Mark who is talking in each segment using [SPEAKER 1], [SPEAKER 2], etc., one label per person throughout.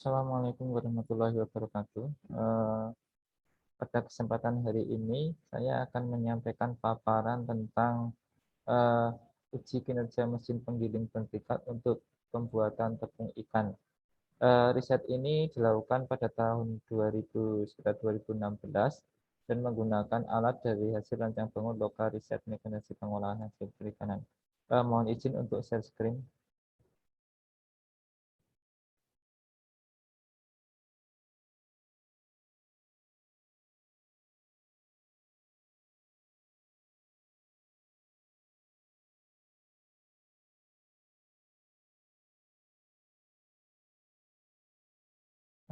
[SPEAKER 1] Assalamualaikum warahmatullahi wabarakatuh. Pada kesempatan hari ini, saya akan menyampaikan paparan tentang uji kinerja mesin penggiling bertingkat untuk pembuatan tepung ikan. Riset ini dilakukan pada tahun 2016 dan menggunakan alat dari hasil rancang bangun lokal riset mekanisasi pengolahan hasil perikanan. Mohon izin untuk share screen.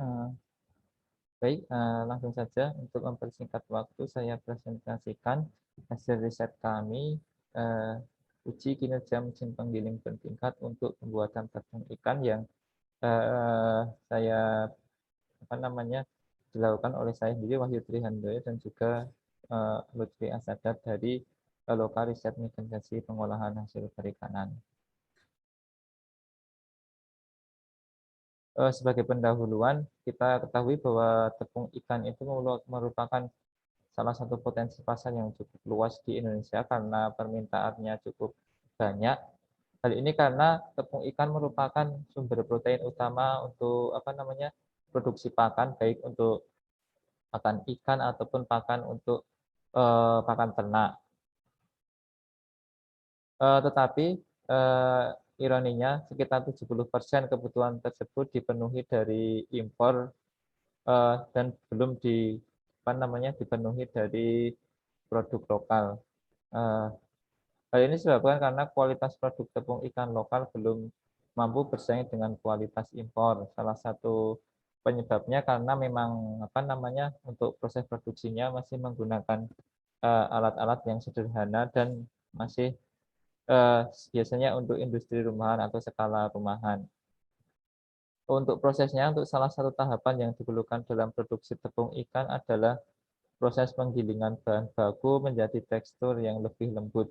[SPEAKER 1] Uh, Baik, langsung saja untuk mempersingkat waktu saya presentasikan hasil riset kami uji kinerja mesin penggiling bertingkat untuk pembuatan tepung ikan yang saya dilakukan oleh saya sendiri Wahyu Trihandoyo dan juga Lutfi Asadat dari Lokal Riset Mekanisasi Pengolahan Hasil Perikanan. Sebagai pendahuluan, kita ketahui bahwa tepung ikan itu merupakan salah satu potensi pasar yang cukup luas di Indonesia karena permintaannya cukup banyak. Hal ini karena tepung ikan merupakan sumber protein utama untuk produksi pakan, baik untuk pakan ikan ataupun pakan untuk pakan ternak. Tetapi ironinya sekitar 70% kebutuhan tersebut dipenuhi dari impor dan belum dipenuhi dari produk lokal. Hal ini disebabkan karena kualitas produk tepung ikan lokal belum mampu bersaing dengan kualitas impor. Salah satu penyebabnya karena memang untuk proses produksinya masih menggunakan alat-alat yang sederhana dan masih biasanya untuk industri rumahan atau skala rumahan. Untuk prosesnya, untuk salah satu tahapan yang diperlukan dalam produksi tepung ikan adalah proses penggilingan bahan baku menjadi tekstur yang lebih lembut.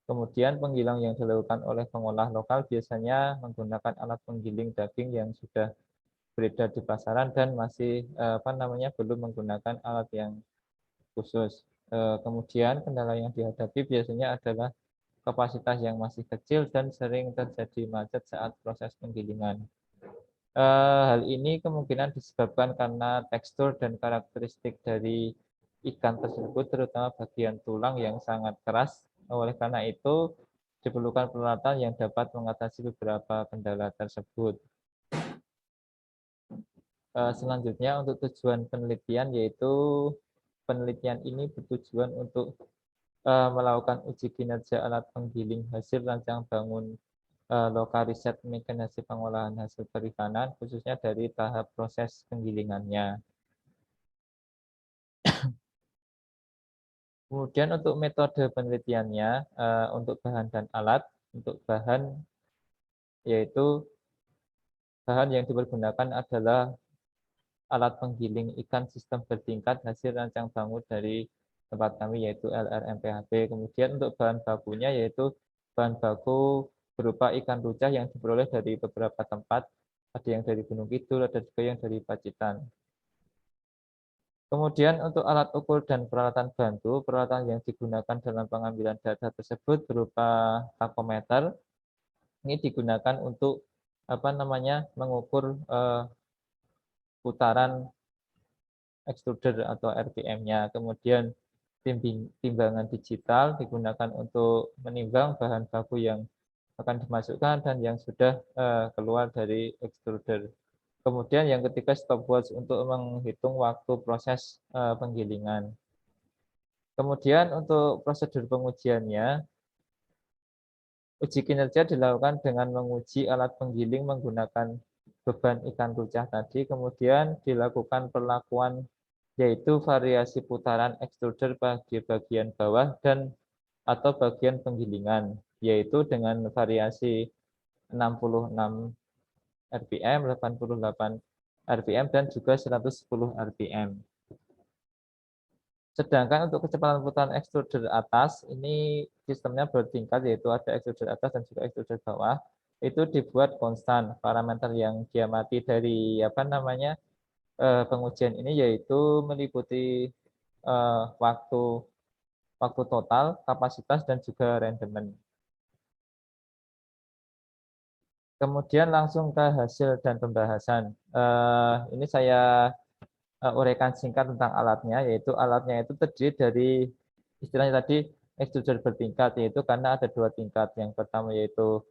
[SPEAKER 1] Kemudian penggiling yang dilakukan oleh pengolah lokal biasanya menggunakan alat penggiling daging yang sudah beredar di pasaran dan masih belum menggunakan alat yang khusus. Kemudian kendala yang dihadapi biasanya adalah kapasitas yang masih kecil dan sering terjadi macet saat proses penggilingan. Hal ini kemungkinan disebabkan karena tekstur dan karakteristik dari ikan tersebut, terutama bagian tulang yang sangat keras. Oleh karena itu, diperlukan peralatan yang dapat mengatasi beberapa kendala tersebut. Selanjutnya, untuk tujuan penelitian, yaitu penelitian ini bertujuan untuk melakukan uji kinerja alat penggiling hasil rancang bangun lokal riset mekanisasi pengolahan hasil perikanan, khususnya dari tahap proses penggilingannya. Kemudian untuk metode penelitiannya, untuk bahan dan alat, untuk bahan yaitu bahan yang dipergunakan adalah alat penggiling ikan sistem bertingkat hasil rancang bangun dari tempat kami yaitu LRMPHB. Kemudian untuk bahan bakunya yaitu bahan baku berupa ikan rucah yang diperoleh dari beberapa tempat, ada yang dari Gunung Kidul, ada juga yang dari Pacitan. Kemudian untuk alat ukur dan peralatan bantu, peralatan yang digunakan dalam pengambilan data tersebut berupa takometer. Ini digunakan untuk mengukur putaran extruder atau RPM-nya. Kemudian timbangan digital digunakan untuk menimbang bahan baku yang akan dimasukkan dan yang sudah keluar dari extruder. Kemudian yang ketiga stopwatch untuk menghitung waktu proses penggilingan. Kemudian untuk prosedur pengujiannya, uji kinerja dilakukan dengan menguji alat penggiling menggunakan beban ikan rucah tadi, kemudian dilakukan perlakuan yaitu variasi putaran extruder bagi bagian bawah dan atau bagian penggilingan, yaitu dengan variasi 66 RPM, 88 RPM, dan juga 110 RPM. Sedangkan untuk kecepatan putaran extruder atas, ini sistemnya bertingkat, yaitu ada extruder atas dan juga extruder bawah. itu dibuat konstan. Parameter yang diamati dari pengujian ini yaitu meliputi waktu total, kapasitas, dan juga rendemen. Kemudian langsung ke hasil dan pembahasan. Ini saya uraikan singkat tentang alatnya, yaitu alatnya itu terdiri dari istilahnya tadi extruder bertingkat, yaitu karena ada 2 tingkat. Yang pertama yaitu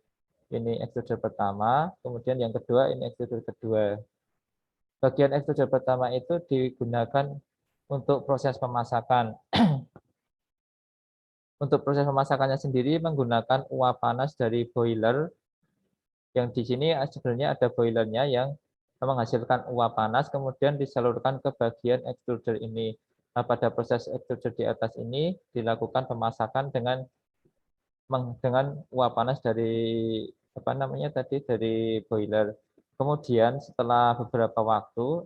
[SPEAKER 1] ini extruder pertama, kemudian yang kedua ini extruder kedua. Bagian extruder pertama itu digunakan untuk proses pemasakan. Untuk proses pemasakannya sendiri menggunakan uap panas dari boiler, yang di sini sebenarnya ada boilernya yang menghasilkan uap panas, kemudian disalurkan ke bagian extruder ini. Nah, pada proses extruder di atas ini dilakukan pemasakan dengan uap panas dari dari boiler. Kemudian setelah beberapa waktu,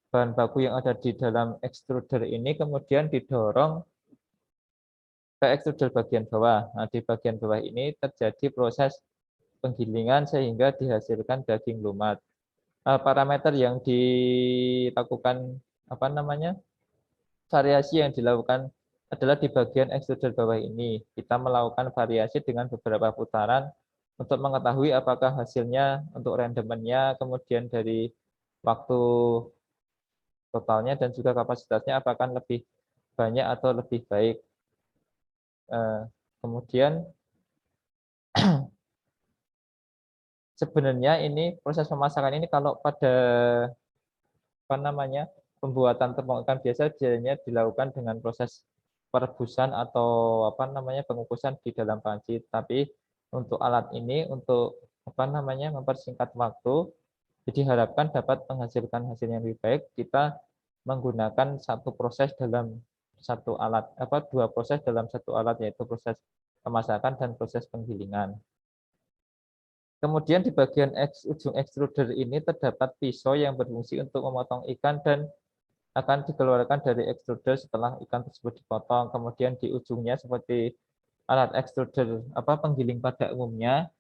[SPEAKER 1] bahan baku yang ada di dalam extruder ini kemudian didorong ke extruder bagian bawah. Nah, di bagian bawah ini terjadi proses penggilingan sehingga dihasilkan daging lumat. Parameter yang dilakukan variasi yang dilakukan adalah di bagian extruder bawah ini. Kita melakukan variasi dengan beberapa putaran untuk mengetahui apakah hasilnya untuk rendemennya, kemudian dari waktu totalnya dan juga kapasitasnya apakah lebih banyak atau lebih baik. Kemudian sebenarnya ini proses pemasakan ini kalau pada pembuatan tepung ikan biasa biasanya dilakukan dengan proses perebusan atau pengukusan di dalam panci. Tapi untuk alat ini untuk mempersingkat waktu, jadi diharapkan dapat menghasilkan hasil yang lebih baik. Kita menggunakan satu proses dalam satu alat, dua proses dalam satu alat, yaitu proses pemasakan dan proses penggilingan. Kemudian di bagian ujung extruder ini terdapat pisau yang berfungsi untuk memotong ikan dan akan dikeluarkan dari extruder setelah ikan tersebut dipotong. Kemudian di ujungnya seperti alat extruder penggiling pada umumnya,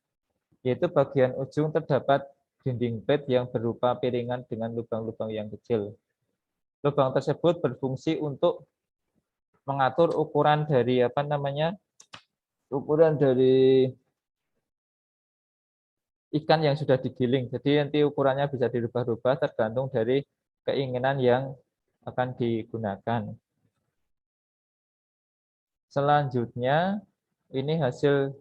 [SPEAKER 1] yaitu bagian ujung terdapat dinding plate yang berupa piringan dengan lubang-lubang yang kecil. Lubang tersebut berfungsi untuk mengatur ukuran dari ikan yang sudah digiling. Jadi nanti ukurannya bisa dirubah-rubah tergantung dari keinginan yang akan digunakan. Selanjutnya, ini hasil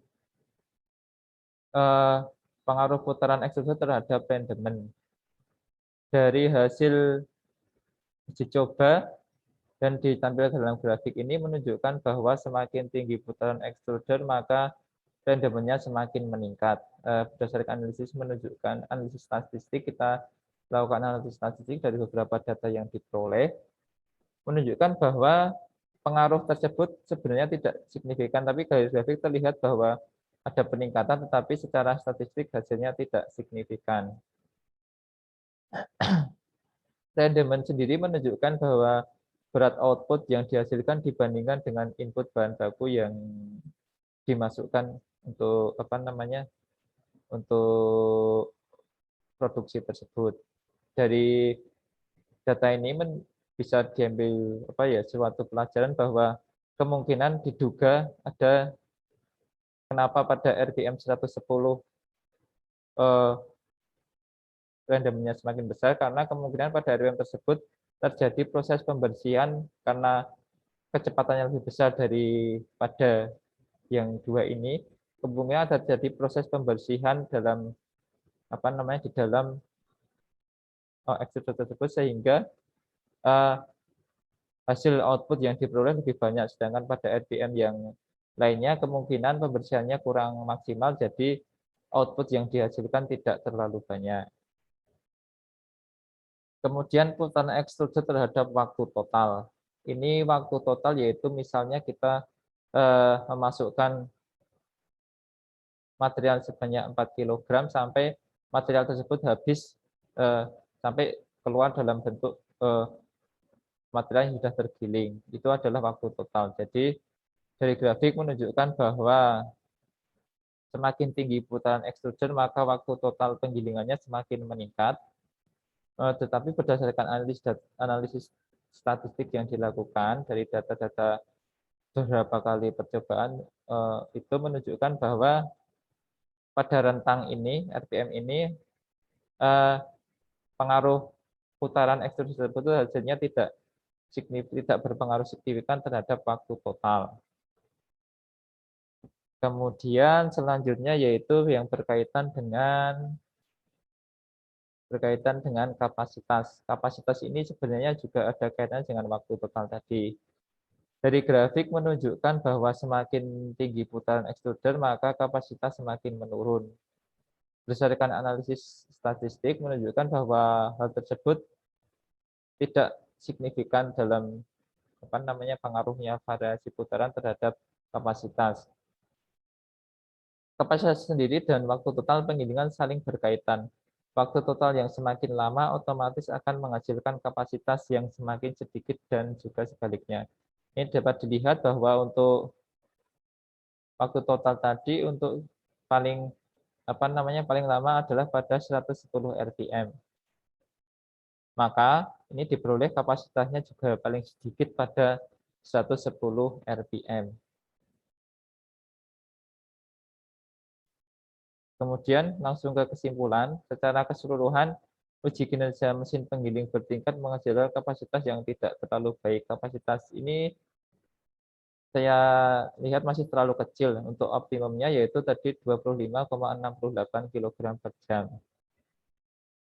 [SPEAKER 1] pengaruh putaran extruder terhadap rendemen. Dari hasil uji coba dan ditampilkan dalam grafik ini menunjukkan bahwa semakin tinggi putaran extruder, maka rendemennya semakin meningkat. Berdasarkan analisis statistik, kita melakukan analisis statistik dari beberapa data yang diperoleh, menunjukkan bahwa pengaruh tersebut sebenarnya tidak signifikan, tapi dari grafik terlihat bahwa ada peningkatan, tetapi secara statistik hasilnya tidak signifikan. Rendemen sendiri menunjukkan bahwa berat output yang dihasilkan dibandingkan dengan input bahan baku yang dimasukkan untuk untuk produksi tersebut. Dari data ini bisa diambil suatu pelajaran bahwa kemungkinan diduga ada kenapa pada RPM 110 randomnya semakin besar, karena kemungkinan pada RPM tersebut terjadi proses pembersihan karena kecepatannya lebih besar daripada yang dua ini. Kemungkinan terjadi proses pembersihan dalam di dalam extruder tersebut sehingga hasil output yang diperoleh lebih banyak, sedangkan pada RPM yang lainnya kemungkinan pembersihannya kurang maksimal, jadi output yang dihasilkan tidak terlalu banyak. Kemudian putaran extruder terhadap waktu total. Ini waktu total yaitu misalnya kita memasukkan material sebanyak 4 kg sampai material tersebut habis sampai keluar dalam bentuk material yang sudah tergiling. Itu adalah waktu total. Jadi dari grafik menunjukkan bahwa semakin tinggi putaran extruder, maka waktu total penggilingannya semakin meningkat. Tetapi berdasarkan analisis statistik yang dilakukan dari data-data beberapa kali percobaan, itu menunjukkan bahwa pada rentang ini, RPM ini, pengaruh putaran ekstrusi tersebut hasilnya tidak berpengaruh signifikan terhadap waktu total. Kemudian selanjutnya yaitu yang berkaitan dengan kapasitas. Kapasitas ini sebenarnya juga ada kaitannya dengan waktu total tadi. Dari grafik menunjukkan bahwa semakin tinggi putaran ekstruder, maka kapasitas semakin menurun. Berdasarkan analisis statistik menunjukkan bahwa hal tersebut tidak signifikan dalam pengaruhnya variasi putaran terhadap kapasitas. Kapasitas sendiri dan waktu total penggilingan saling berkaitan. Waktu total yang semakin lama otomatis akan menghasilkan kapasitas yang semakin sedikit dan juga sebaliknya. Ini dapat dilihat bahwa untuk waktu total tadi untuk paling paling lama adalah pada 110 rpm. Maka ini diperoleh kapasitasnya juga paling sedikit pada 110 rpm. Kemudian langsung ke kesimpulan, secara keseluruhan uji kinerja mesin penggiling bertingkat menghasilkan kapasitas yang tidak terlalu baik. Kapasitas ini saya lihat masih terlalu kecil. Untuk optimumnya yaitu tadi 25,68 kg per jam.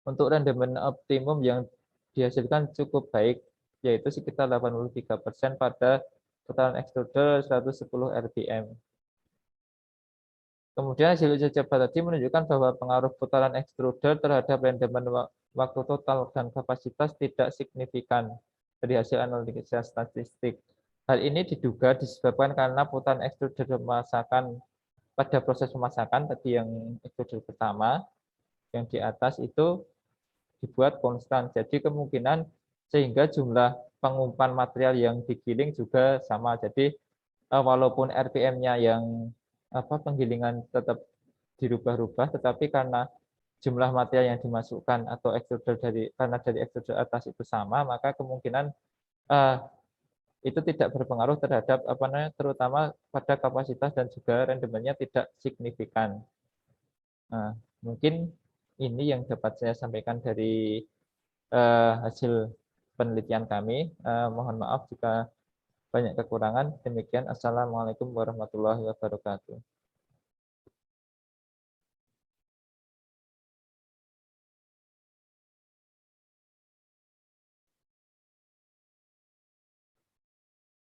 [SPEAKER 1] Untuk rendemen optimum yang dihasilkan cukup baik, yaitu sekitar 83% pada putaran ekstruder 110 rpm. Kemudian hasil uji coba tadi menunjukkan bahwa pengaruh putaran ekstruder terhadap rendemen waktu total dan kapasitas tidak signifikan dari hasil analisa statistik. Hal ini diduga disebabkan karena putaran ekstruder pemasakan pada proses pemasakan tadi yang ekstruder pertama yang di atas itu dibuat konstan. Jadi kemungkinan sehingga jumlah pengumpulan material yang digiling juga sama. Jadi walaupun RPM-nya yang penggilingan tetap dirubah-rubah, tetapi karena jumlah material yang dimasukkan atau ekstruder karena dari ekstruder atas itu sama, maka kemungkinan itu tidak berpengaruh terhadap terutama pada kapasitas dan juga rendemennya tidak signifikan. Nah, mungkin ini yang dapat saya sampaikan dari hasil penelitian kami. Mohon maaf jika banyak kekurangan. Demikian. Assalamualaikum warahmatullahi wabarakatuh.